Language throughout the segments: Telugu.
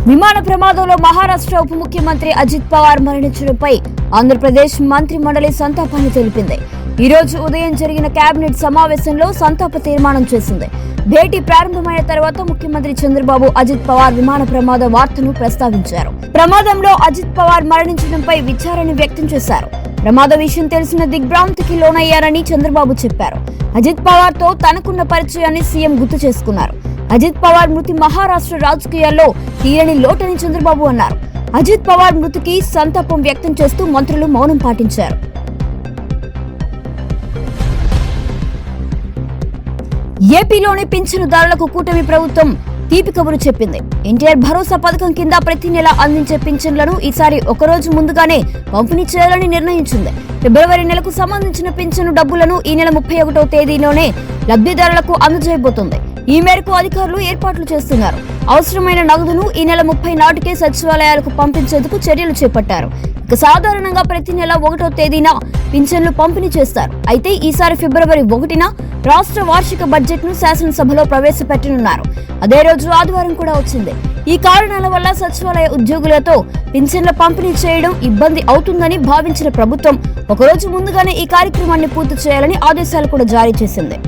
విమాన ప్రమాదంలో మహారాష్ట్ర ఉప ముఖ్యమంత్రి అజిత్ పవార్ మరణించడంపై ఆంధ్రప్రదేశ్ మంత్రి మండలి సంతాపాన్ని తెలిపింది. ఈ రోజు ఉదయం జరిగిన కేబినెట్ సమావేశంలో సంతాప తీర్మానం చేసింది. భేటీ ప్రారంభమైన తర్వాత ముఖ్యమంత్రి చంద్రబాబు అజిత్ పవార్ విమాన ప్రమాద వార్తను ప్రస్తావించారు. ప్రమాదంలో అజిత్ పవార్ మరణించడంపై విచారణ వ్యక్తం చేశారు. ప్రమాద విషయం తెలిసిన దిగ్భ్రాంతికి లోనయ్యారని చంద్రబాబు చెప్పారు. అజిత్ పవార్ తో తనకున్న పరిచయాన్ని సీఎం గుర్తు చేసుకున్నారు. అజిత్ పవార్ మృతి మహారాష్ట్ర రాజకీయాల్లో తీరని లోటని చంద్రబాబు అన్నారు. అజిత్ పవార్ మృతికి సంతాపం వ్యక్తం చేస్తూ మంత్రులు మౌనం పాటించారు. ఏపీలోని పింఛనుదారులకు కూటమి ప్రభుత్వం తీపి కబురు చెప్పింది. ఎన్టీఆర్ భరోసా పథకం కింద ప్రతి నెల అందించే పింఛన్లను ఈసారి ఒకరోజు ముందుగానే పంపిణీ చేయాలని నిర్ణయించింది. ఫిబ్రవరి నెలకు సంబంధించిన పింఛను డబ్బులను ఈ నెల 31వ తేదీలోనే లబ్ధిదారులకు అందజేయబోతోంది. ఈ మేరకు అధికారులు ఏర్పాట్లు చేస్తున్నారు. అవసరమైన నగదును ఈ నెల 30 నాటికే సచివాలయాలకు పంపించేందుకు చర్యలు చేపట్టారు. ఇక సాధారణంగా ప్రతి నెల 1వ తేదీన పింఛన్లు పంపిణీ చేస్తారు. అయితే ఈసారి ఫిబ్రవరి 1న రాష్ట్ర వార్షిక బడ్జెట్ ను శాసనసభలో ప్రవేశపెట్టనున్నారు. అదే రోజు ఆదివారం కూడా వచ్చింది. ఈ కారణాల వల్ల సచివాలయ ఉద్యోగులతో పింఛన్ల పంపిణీ చేయడం ఇబ్బంది అవుతుందని భావించిన ప్రభుత్వం ఒకరోజు ముందుగానే ఈ కార్యక్రమాన్ని పూర్తి చేయాలని ఆదేశాలు కూడా జారీ చేసింది.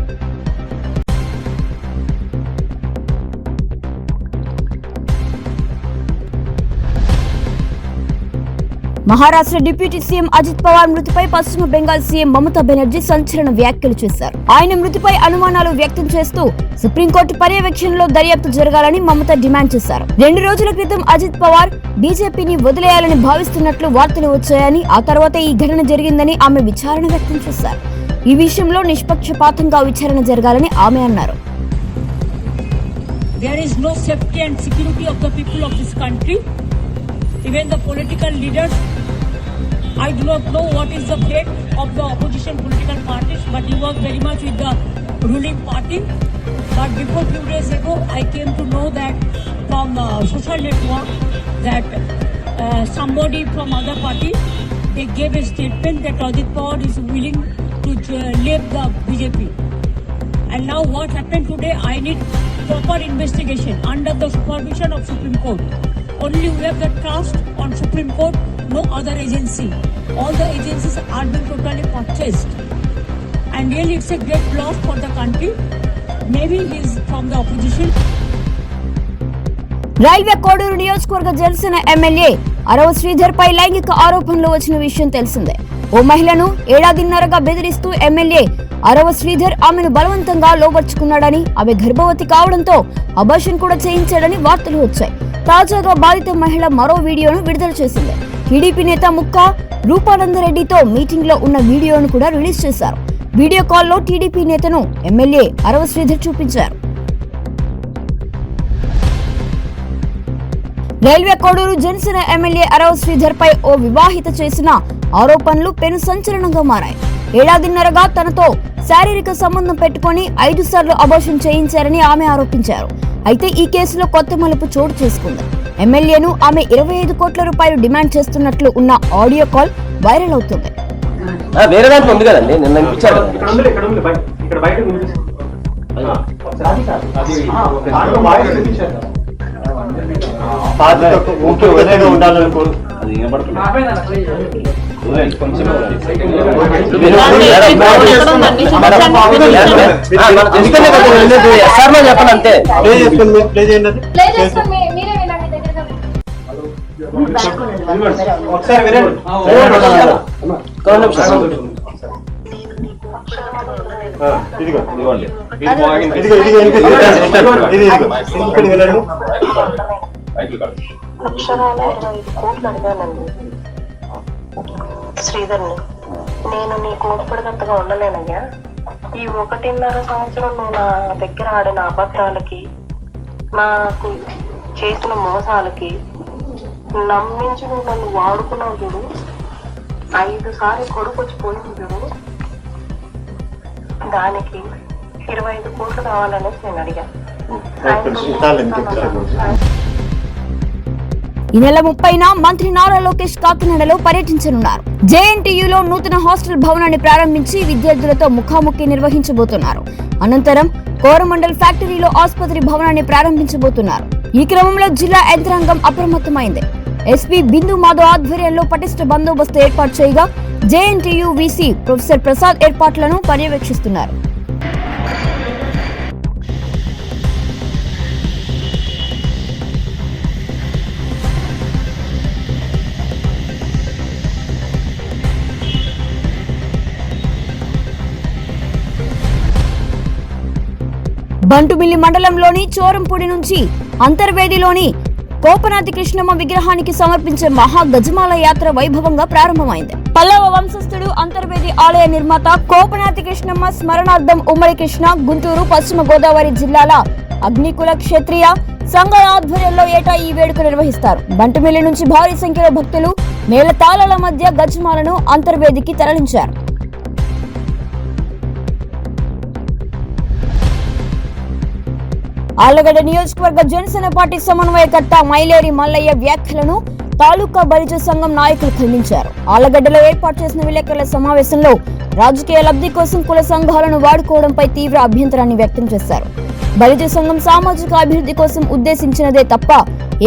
మహారాష్ట్ర డిప్యూటీ సీఎం అజిత్ పవార్ మృతిపై పశ్చిమ బెంగాల్ సీఎం మమతా బెనర్జీ సంచలన వ్యాఖ్యలు చేశారు. ఆయన మృతిపై అనుమానాలు వ్యక్తం చేస్తూ సుప్రీంకోర్టు పర్యవేక్షణలో దర్యాప్తు జరగాలని మమతా డిమాండ్ చేశారు. 2 రోజుల క్రితం అజిత్ పవార్ బీజేపీని వదిలేయాలని భావిస్తున్నట్లు వార్తలు వచ్చాయని, ఆ తర్వాత ఈ ఘటన జరిగిందని ఆమె విచారణ వ్యక్తం చేశారు. ఈ విషయంలో నిష్పక్షపాతంగా విచారణ జరగాలని ఆమె అన్నారు. There is no safety and security of the people of this country. Even the political leaders, I do not know what is the fate of the opposition political parties, but he was very much with the ruling party. But before few days ago, I came to know that from social network that somebody from other party, they gave a statement that Ajit Pawar is willing to leave the BJP. And now what happened today, I need proper investigation under the supervision of Supreme Court. Only we have the trust on Supreme Court, no other agency. All the agencies are being totally purchased. And really it's a great loss for the country. Maybe he is from the opposition. Railway Koduru నియోజకవర్గ జనసేన ఎమ్మెల్యే అరవ శ్రీధర్ పై లైంగిక ఆరోపణలు వచ్చిన విషయం తెలిసిందే. ఓ మహిళను ఏడాదిన్నరగా బెదిరిస్తూ ఎమ్మెల్యే అరవ శ్రీధర్ ఆమెను బలవంతంగా లోబర్చుకున్నాడని, ఆమె గర్భవతి కావడంతో అబార్షన్ కూడా చేయించాడని వార్తలు వచ్చాయి. తాజాగా బాధిత మహిళ మరో వీడియోను విడుదల చేసింది. టీడీపీ నేత ముక్కా రూపానందరెడ్డితో మీటింగ్ లో ఉన్న వీడియోను కూడా రిలీజ్ చేశారు. వీడియో కాల్లో టీడీపీ నేతను ఎమ్మెల్యే అరవ శ్రీధర్ చూపించారు. రైల్వే కోడూరు జనసేన ఎమ్మెల్యే అరవ శ్రీధర్ పై ఓ వివాహిత చేసిన ఆరోపణలు పెను సంచలనంగా మారాయి. ఏడాదిన్నరగా తనతో శారీరక సంబంధం పెట్టుకుని 5 సార్లు అబార్షన్ చేయించారని ఆమె ఆరోపించారు. అయితే ఈ కేసులో కొత్త మలుపు చోటు చేసుకుంది. ఎమ్మెల్యేను ఆమె 25 కోట్ల రూపాయలు డిమాండ్ చేస్తున్నట్లు ఉన్న ఆడియో కాల్ వైరల్ అవుతుంది. చెప్పండి. ఒకసారి వినండి. అక్షరాల 25 కోట్లు అడిగానండి శ్రీధర్ని. నేను నీ కోపపడినంతగా ఉండలేనయ్యా. ఈ 1.5 సంవత్సరం నువ్వు నా దగ్గర ఆడిన అబద్ధాలకి, నాకు చేసిన మోసాలకి నమ్మించి నువ్వు నన్ను వాడుకున్నావు చూడు. 5 సార్లు కొడుకు వచ్చి పోయింది చూడు. దానికి 25 కోట్లు కావాలనేసి నేను అడిగాను. ఈ నెల 30న మంత్రి నారా లోకేష్ కాకినాడలో పర్యటించనున్నారు. జేఎన్టీయూలో నూతన హాస్టల్ భవనాన్ని ప్రారంభించి విద్యార్థులతో ముఖాముఖి నిర్వహించబోతున్నారు. అనంతరం కోరమండల్ ఫ్యాక్టరీలో ఆసుపత్రి భవనాన్ని ప్రారంభించబోతున్నారు. ఈ క్రమంలో జిల్లా యంత్రాంగం అప్రమత్తమైంది. ఎస్పీ బిందు మాధవ్ ఆధ్వర్యంలో పటిష్ట బందోబస్తు ఏర్పాటు చేయగా జేఎన్టీయూ వీసీ ప్రొఫెసర్ ప్రసాద్ ఏర్పాట్లను పర్యవేక్షిస్తున్నారు. బంటుమిల్లి మండలంలోని చోరంపూడి నుంచి అంతర్వేదిలోని కోపనాతి కృష్ణమ్మ విగ్రహానికి సమర్పించే మహా గజమాల యాత్ర వైభవంగా ప్రారంభమైంది. పల్లవ వంశస్థుడు అంతర్వేది ఆలయ నిర్మాత కోపనాతి కృష్ణమ్మ స్మరణార్థం ఉమ్మడి కృష్ణ, గుంటూరు, పశ్చిమ గోదావరి జిల్లాల అగ్నికుల క్షత్రియ సంఘాల ఆధ్వర్యంలో ఏటా ఈ వేడుక నిర్వహిస్తారు. బంటుమిల్లి నుంచి భారీ సంఖ్యలో భక్తులు మేళతాళాల మధ్య గజమాలను అంతర్వేదికి తరలించారు. ఆళ్లగడ్డ నియోజకవర్గ జనసేన పార్టీ సమన్వయకర్త మైలేరి మల్లయ్య వ్యాఖ్యలను తాలూకా బలిజ సంఘం నాయకులు ఖండించారు. ఆళ్లగడ్డలో ఏర్పాటు చేసిన విలేకరుల సమావేశంలో రాజకీయ లబ్ధి కోసం కుల సంఘాలను వాడుకోవడంపై తీవ్ర అభ్యంతరాన్ని వ్యక్తం చేశారు. బలిజ సంఘం సామాజిక అభివృద్ధి కోసం ఉద్దేశించినదే తప్ప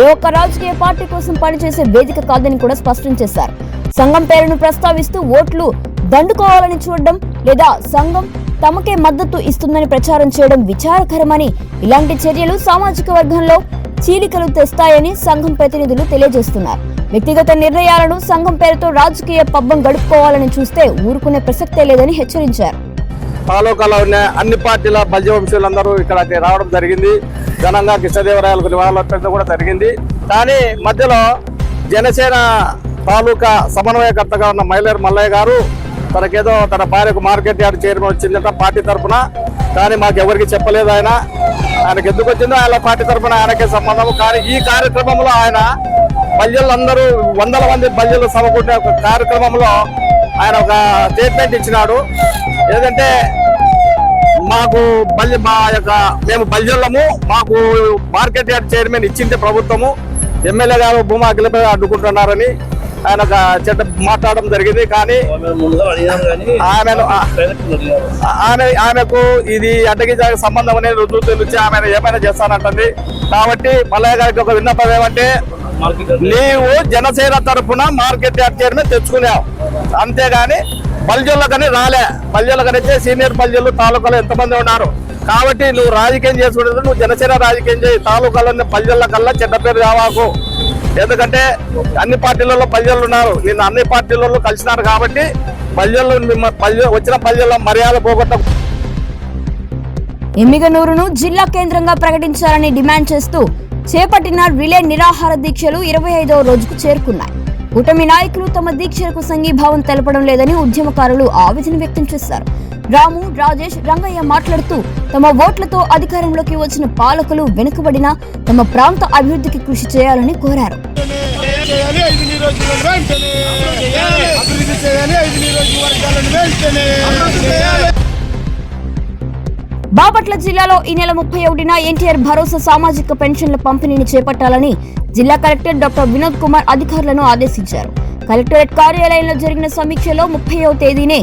ఏ ఒక్క రాజకీయ పార్టీ కోసం పనిచేసే వేదిక కాదని కూడా స్పష్టం చేశారు. సంఘం పేరును ప్రస్తావిస్తూ ఓట్లు దండుకోవాలని చూడడం లేదా సంఘం తమకే మద్దతు ఇస్తుందని ప్రచారం చేయడం విచారకరమని, ఇలాంటి చర్యలు సామాజిక వర్గంలో చీలికలు తెస్తాయని సంఘం ప్రతినిధులు తెలియజేస్తున్నారు. వ్యక్తిగత నిర్ణయాలను సంఘం పేరుతో రాజకీయ పబ్బం గడుపుకోవాలని చూస్తే ఊరుకునే ప్రసక్తే లేదని హెచ్చరించారు. తాలూకాలో ఉన్న అన్ని పార్టీల బల్జ వంశీయులందరూ ఇక్కడికి రావడం జరిగింది. ఘనంగా కృష్ణదేవరాయలకు నివాళులర్పించడం కూడా జరిగింది. కానీ మధ్యలో జనసేన తాలూకా సమన్వయకర్తగా ఉన్న మైలేరు మల్లయ్య గారు తనకేదో తన భార్యకు మార్కెట్ యార్డ్ చైర్మన్ వచ్చిందట పార్టీ తరఫున. కానీ మాకు ఎవరికి చెప్పలేదు. ఆయనకు ఎందుకు వచ్చిందో ఆయన పార్టీ తరఫున ఆయనకే సంబంధము. కానీ ఈ కార్యక్రమంలో ఆయన బల్జలందరూ వందల మంది బల్జలు సమకూడే ఒక కార్యక్రమంలో ఆయన ఒక స్టేట్మెంట్ ఇచ్చినాడు. ఏదంటే మేము బల్జల్లము, మాకు మార్కెట్ యార్డ్ చైర్మన్ ఇచ్చింది ప్రభుత్వము, ఎమ్మెల్యే గారు భూమా అఖిలపై అడ్డుకుంటున్నారని ఆయన ఒక చెడ్డ మాట్లాడడం జరిగింది. కానీ ఆమెకు ఇది అడ్డగిజాకి సంబంధం అనేది రుజువు తెలిసి ఆమె ఏమైనా చేస్తానంటుంది. కాబట్టి మల్లయ్య గారికి ఒక విన్నపం ఏమంటే, నీవు జనసేన తరఫున మార్కెట్ యార్డ్ చైర్మన్ తెచ్చుకున్నావు, అంతేగాని బల్జోళ్ళకని రాలే. బల్జోళ్ళకనైతే సీనియర్ బల్జోళ్ళు తాలూకాలో ఎంతమంది ఉన్నారు. కాబట్టి నువ్వు రాజకీయం చేసుకుంటే నువ్వు జనసేన రాజకీయం చేయి. తాలూకాలో బల్జోళ్ళ కల్లా చెడ్డ పేరు కావాకు. ఎందుకంటే అన్ని పార్టీలలో బల్జోళ్ళు ఉన్నారు, నిన్ను అన్ని పార్టీలలో కలిసినారు. కాబట్టి వచ్చిన బల్జోళ్ళ మర్యాద పోగొట్ట. ఎమ్మిగనూరును జిల్లా కేంద్రంగా ప్రకటించాలని డిమాండ్ చేస్తూ చేపట్టిన రిలే నిరాహార దీక్షలు 25వ రోజుకు చేరుకున్నాయి. కూటమి నాయకులు తమ దీక్షలకు సంఘీభావం తెలపడం లేదని ఉద్యమకారులు ఆవేదన వ్యక్తం చేశారు. రాము, రాజేష్, రంగయ్య మాట్లాడుతూ తమ ఓట్లతో అధికారంలోకి వచ్చిన పాలకులు వెనుకబడిన తమ ప్రాంత అభివృద్ధికి కృషి చేయాలని కోరారు. బాపట్ల జిల్లాలో ఈ నెల 31న ఎన్టీఆర్ భరోసా సామాజిక పెన్షన్ల పంపిణీని చేపట్టాలని జిల్లా కలెక్టర్ డాక్టర్ వినోద్ కుమార్ అధికారులను ఆదేశించారు. కలెక్టరేట్ కార్యాలయంలో జరిగిన సమీక్షలో 30వ తేదీనే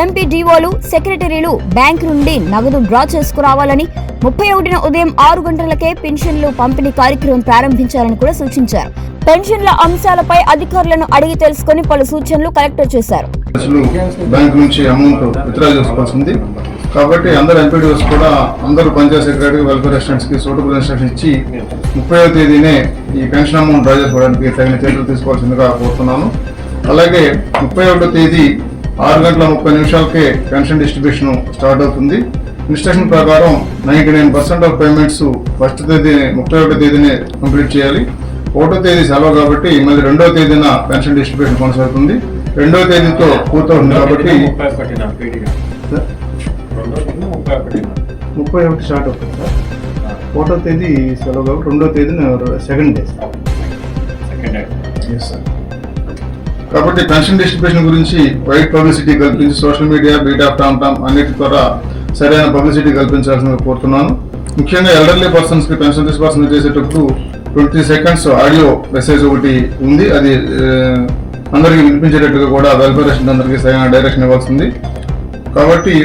ఎంపీడీఓలు, సెక్రటరీలు బ్యాంకు నుండి నగదు డ్రా చేసుకురావాలని, 31న ఉదయం 6 గంటలకే పెన్షన్లు పంపిణీ కార్యక్రమం ప్రారంభించాలని కూడా సూచించారు. పెన్షన్ల అంశాలపై అధికారులను అడిగి తెలుసుకుని పలు సూచనలు కలెక్టర్ చేశారు. బ్యాంక్ నుంచి అమౌంట్ విత్డ్రా చేసుకోవాల్సింది కాబట్టి అందరు ఎంపీడీఓస్ కూడా అందరూ పంచాయత్ సెక్రటరీ, వెల్ఫేర్ అసిస్టెంట్స్ కి సూటబుల్ ఇన్స్ట్రక్షన్ ఇచ్చి 30వ తేదీనే ఈ పెన్షన్ అమౌంట్ డ్రా చేసుకోవడానికి తగిన చర్యలు తీసుకోవాల్సిందిగా కోరుతున్నాను. అలాగే 31వ తేదీ 6:30 పెన్షన్ డిస్ట్రిబ్యూషన్ స్టార్ట్ అవుతుంది. ఇన్స్ట్రక్షన్ ప్రకారం 99% ఆఫ్ పేమెంట్స్ ఫస్ట్ తేదీ 31వ తేదీనే కంప్లీట్ చేయాలి. 1వ తేదీ సెలవు కాబట్టి మళ్ళీ 2వ తేదీన పెన్షన్ డిస్ట్రిబ్యూషన్ కొనసాగుతుంది. 2వ తేదీతో పూర్తవుతుంది కాబట్టి 31 స్టార్ట్ అవుతుంది సార్. 1వ తేదీ సెలవు కాబట్టి 2వ తేదీన సెకండ్ డే సార్. కాబట్టి పెన్షన్ డిస్ట్రిబ్యూషన్ గురించి వైడ్ పబ్లిసిటీ కల్పించి సోషల్ మీడియా, బీటా, టామ్ అన్నిటి ద్వారా సరైన పబ్లిసిటీ కల్పించాల్సిందిగా కోరుతున్నాను. ముఖ్యంగా ఎల్డర్లీ పర్సన్స్ కి పెన్షన్ డిస్బర్స్మెంట్ చేసేటప్పుడు 20 సెకండ్స్ ఆడియో మెసేజ్ ఒకటి ఉంది. అది అందరికి వినిపించేటట్టుగా కూడా వెల్ఫేర్ అసిస్టెంట్ అందరికీ సరైన డైరెక్షన్ ఇవ్వాల్సింది. కాబట్టి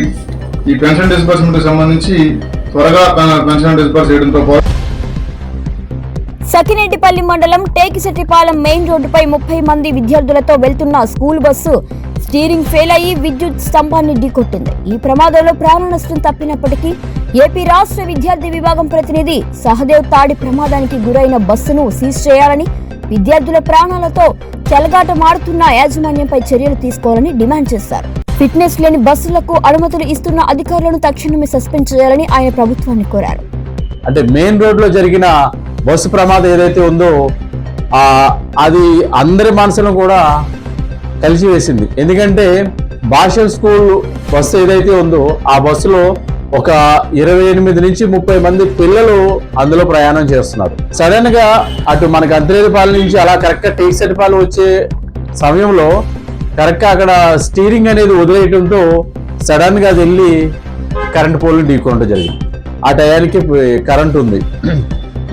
ఈ పెన్షన్ డిస్బర్స్మెంట్ కి సంబంధించి త్వరగా పెన్షన్ డిస్బర్స్ చేయడంతో పాటు సకినేటిపల్లి మండలం టేకిశెట్టిపాలెం మెయిన్ రోడ్డుపై 30 మంది విద్యార్థులతో వెళ్తున్న స్కూల్ బస్సు స్టీరింగ్ ఫెయిల్ అయ్యి విద్యుత్ స్తంభాన్ని ఢీకొట్టింది. ఈ ప్రమాదంలో ప్రాణ నష్టం తప్పినప్పటికీ ఏపీ రాష్ట్ర విద్యార్థి విభాగం ప్రతినిధి సహదేవ్ తాడి ప్రమాదానికి గురైన బస్సును సీజ్ చేయాలని, విద్యార్థుల ప్రాణాలతో చెలగాటమాడుతున్న యాజమాన్యంపై చర్యలు తీసుకోవాలని డిమాండ్ చేశారు. ఫిట్నెస్ లేని బస్సులకు అనుమతులు ఇస్తున్న అధికారులను తక్షణమే సస్పెండ్ చేయాలని ఆయన ప్రభుత్వాన్ని కోరారు. అంటే మెయిన్ రోడ్ లో జరిగిన బస్సు ప్రమాదం ఏదైతే ఉందో అది అందరి మనసును కూడా కలిసివేసింది. ఎందుకంటే భాషల్ స్కూల్ బస్సు ఏదైతే ఉందో ఆ బస్సులో ఒక 28 నుంచి 30 మంది పిల్లలు అందులో ప్రయాణం చేస్తున్నారు. సడన్ గా అటు మనకి అంతరేపాలెం నుంచి అలా కరెక్ట్ గా టేకిశెట్టిపాలెం వచ్చే సమయంలో కరెక్ట్ గా అక్కడ స్టీరింగ్ అనేది వదిలేయడంతో సడన్ గా అది వెళ్ళి కరెంట్ పోల్ని ఢీకొనడం జరిగింది. ఆ టయానికి కరెంట్ ఉంది.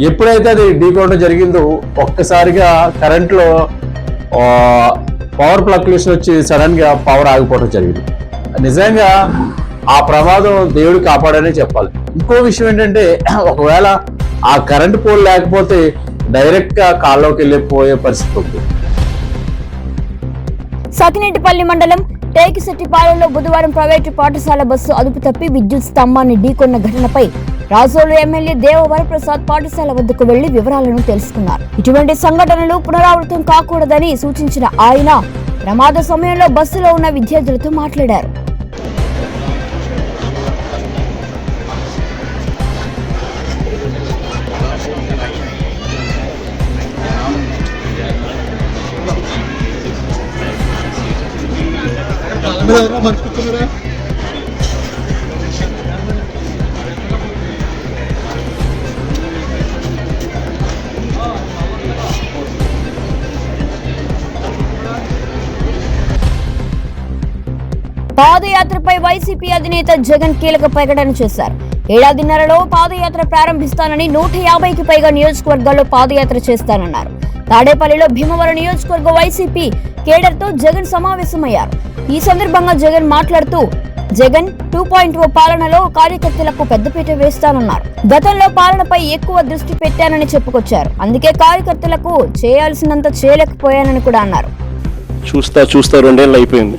ఎప్పుడైతే అది ఢీకొనడం జరిగిందో ఒక్కసారిగా కరెంట్లో పవర్ ఫ్లక్చుయేషన్ వచ్చి సడన్ గా పవర్ ఆగిపోవడం జరిగింది. నిజంగా ఆ ప్రమాదం దేవుడు కాపాడనే చెప్పాలి. ఇంకో విషయం ఏంటంటే ఒకవేళ ఆ కరెంట్ పోల్ లేకపోతే డైరెక్ట్ గా కాల్లోకి వెళ్ళిపోయే పరిస్థితి ఉంది. సకినేటిపల్లి మండలం టేకిశెట్టిపాలెంలో బుధవారం ప్రైవేటు పాఠశాల బస్సు అదుపు తప్పి విద్యుత్ స్తంభాన్ని ఢీకొన్న ఘటనపై రాజోలు ఎమ్మెల్యే దేవవరప్రసాద్ పాఠశాల వద్దకు వెళ్లి వివరాలను తెలుసుకున్నారు. ఇటువంటి సంఘటనలు పునరావృతం కాకూడదని సూచించిన ఆయన ప్రమాద సమయంలో బస్సులో ఉన్న విద్యార్థులతో మాట్లాడారు. పాదయాత్రపై వైసీపీ అధినేత జగన్ కీలక ప్రకటన చేశారు. ఏడాదిన్నరలో పాదయాత్ర ప్రారంభిస్తానని 150కి పైగా నియోజకవర్గాల్లో పాదయాత్ర చేస్తానన్నారు. తాడేపల్లిలో భీమవరం నియోజకవర్గ వైసీపీ కేడర్తో జగన్ సమావేశమయ్యారు. ఈ సందర్భంగా జగన్ మాట్లాడుతూ జగన్ 2.0 పాలనలో కార్యకర్తలకు పెద్దపీట వేస్తానన్నారు. గతంలో పాలనపై ఎక్కువ దృష్టి పెట్టానని చెప్పుకొచ్చారు. అందుకే కార్యకర్తలకు చేయాల్సినంత చేయలేకపోయానని కూడా అన్నారు. చూస్తా 2 ఏళ్ళు అయిపోయింది.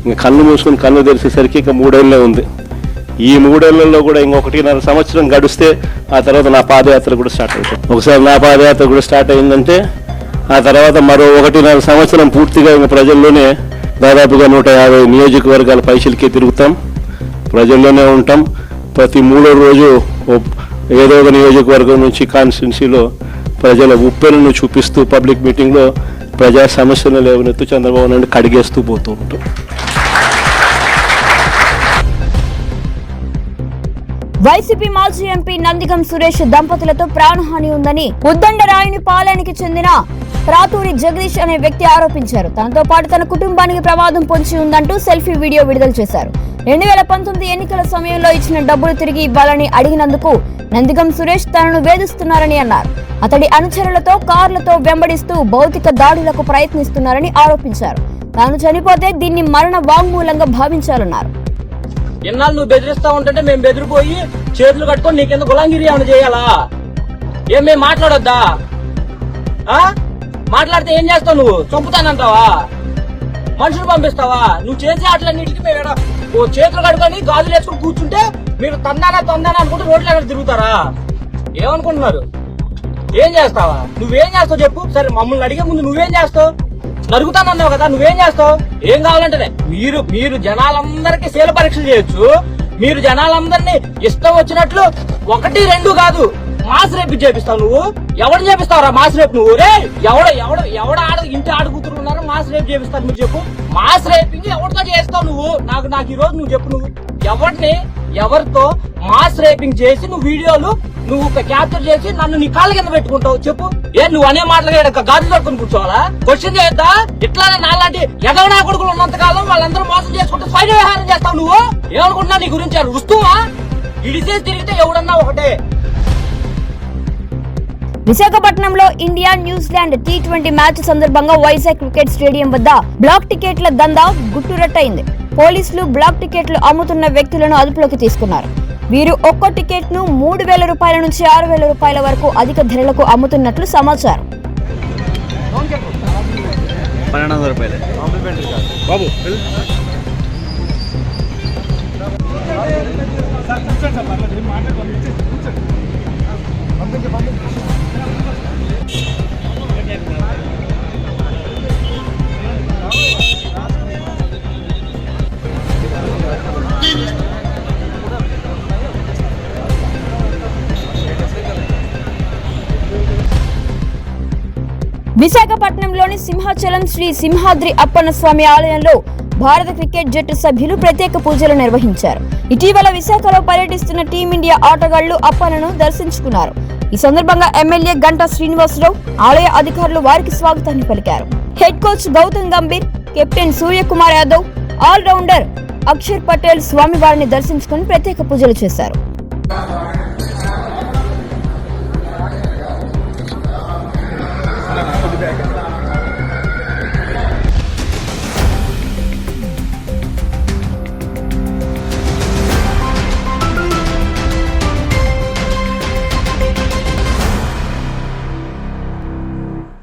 ఇంకా కళ్ళు మూసుకుని కళ్ళు తెరిచేసరికి ఇంకా 3 ఏళ్ళే ఉంది. ఈ 3 ఏళ్లలో కూడా ఇంకొకటిన్నర సంవత్సరం గడిస్తే ఆ తర్వాత నా పాదయాత్ర కూడా స్టార్ట్ అవుతుంది. ఒకసారి నా పాదయాత్ర కూడా స్టార్ట్ అయిందంటే ఆ తర్వాత మరో 1.5 సంవత్సరం పూర్తిగా ఇంకా ప్రజల్లోనే దాదాపుగా 150 నియోజకవర్గాల పైసలకే తిరుగుతాం, ప్రజల్లోనే ఉంటాం. ప్రతి 3వ రోజు ఏదో ఒక నియోజకవర్గం నుంచి కాన్స్టిట్యున్సీలో ప్రజల ఉప్పెను చూపిస్తూ పబ్లిక్ మీటింగ్లో ప్రజా సమస్యలు లేవనెత్తు చంద్రబాబు నాయుడు కడిగేస్తూ పోతూ ఉంటాం. వైసీపీ మాజీ ఎంపీ నందిగం సురేష్ దంపతులతో ప్రాణహాని ఉందని ఉద్దండరాయుని పాలెనికి చెందిన ప్రాతూరి జగదీష్ అనే వ్యక్తి ఆరోపించారు. తనతో పాటు తన కుటుంబానికి ప్రమాదం పొంచి ఉందంటూ సెల్ఫీ వీడియో విడుదల చేశారు. 2019 ఎన్నికల సమయంలో ఇచ్చిన డబ్బులు తిరిగి ఇవ్వాలని అడిగినందుకు నందిగం సురేష్ తనను వేధిస్తున్నారని అన్నారు. అతడి అనుచరులతో కార్లతో వెంబడిస్తూ భౌతిక దాడులకు ప్రయత్నిస్తున్నారని ఆరోపించారు. తాను చనిపోతే దీన్ని మరణ వాంగ్మూలంగా భావించాలన్నారు. ఎన్నాళ్ళు నువ్వు బెదిరిస్తా ఉంటుంటే మేము బెదిరిపోయి చేతులు కట్టుకొని నీకెంత గులాంగిరి ఏమైనా చేయాలా? ఏం మేము మాట్లాడొద్దా? మాట్లాడితే ఏం చేస్తావు? నువ్వు చంపుతానంటావా? మనుషులు పంపిస్తావా? నువ్వు చేసే ఆటలన్నింటికి మేము చేతులు కట్టుకొని గాజులు వేసుకుని కూర్చుంటే మీరు తందానా అనుకుంటే రోడ్లు ఎక్కడ తిరుగుతారా? ఏమనుకుంటున్నారు? ఏం చేస్తావా? నువ్వేం చేస్తావు చెప్పు. సరే మమ్మల్ని అడిగే ముందు నువ్వేం చేస్తావు? నరుగుతానన్నావు కదా, నువ్వేం చేస్తావు? ఏం కావాలంటేనే మీరు జనాలందరికీ శీల పరీక్షలు చేయొచ్చు. మీరు జనాలందరినీ ఇష్టం వచ్చినట్లు 1, 2 కాదు మాస్ రేపు చేపిస్తావు. నువ్వు ఎవరు చేపిస్తావురా మాస్ రేపు? నువ్వు రే ఎవడ ఇంటి ఆడుకూతురు ఉన్నారు మాస్ రేపు చేపిస్తారు. మీరు చెప్పు, మాస్ రేపింగ్ ఎవరితో చేస్తావు నువ్వు? నాకు ఈ రోజు నువ్వు చెప్పు, నువ్వు ఎవరితో మాస్ రేపింగ్ చేసి నువ్వు వీడియోలు నువ్వు క్యాప్చర్ చేసి నన్ను నీ కాళ్ళ కింద పెట్టుకుంటావు చెప్పు. నువ్వు అనే మాటలుగా గాజు దొరుకుని కూర్చోవాలా? క్వశ్చన్ చేయొద్దా? ఇట్లానే నాలాంటి ఎదవనా కొడుకులు ఉన్నంత కాలం వాళ్ళందరూ మోసం చేసుకుంటూ స్వైర వ్యవహారం చేస్తావు. నువ్వు ఏమనుకుంటున్నా? నీ గురించి రుస్తువా? ఇడిసేసి తిరిగితే ఎవడన్నా ఒకటే. విశాఖపట్నంలో ఇండియా న్యూజిలాండ్ T20 మ్యాచ్ సందర్భంగా వైజాగ్ క్రికెట్ స్టేడియం వద్ద బ్లాక్ టికెట్ల దందా గుట్టురట్టయింది. పోలీసులు బ్లాక్ టికెట్లు అమ్ముతున్న వ్యక్తులను అదుపులోకి తీసుకున్నారు. వీరు ఒక్కో టికెట్ ను 3,000 రూపాయల నుంచి 6,000 రూపాయల వరకు అధిక ధరలకు అమ్ముతున్నట్లు సమాచారం. విశాఖపట్నంలోని సింహాచలం శ్రీ సింహాద్రి అప్పన్న స్వామి ఆలయంలో భారత క్రికెట్ జట్టు సభ్యులు ప్రత్యేక పూజలు నిర్వహించారు. ఇటీవల విశాఖలో పర్యటిస్తున్న టీమిండియా ఆటగాళ్లు అప్పన్నను దర్శించుకున్నారు. ఈ సందర్భంగా ఎమ్మెల్యే గంటా శ్రీనివాసరావు, ఆలయ అధికారులు వారికి స్వాగతాన్ని పలికారు. Head coach Gautam Gambhir, captain Suryakumar Yadav, all rounder Axar Patel స్వామివారిని దర్శించుకుని ప్రత్యేక పూజలు చేశారు.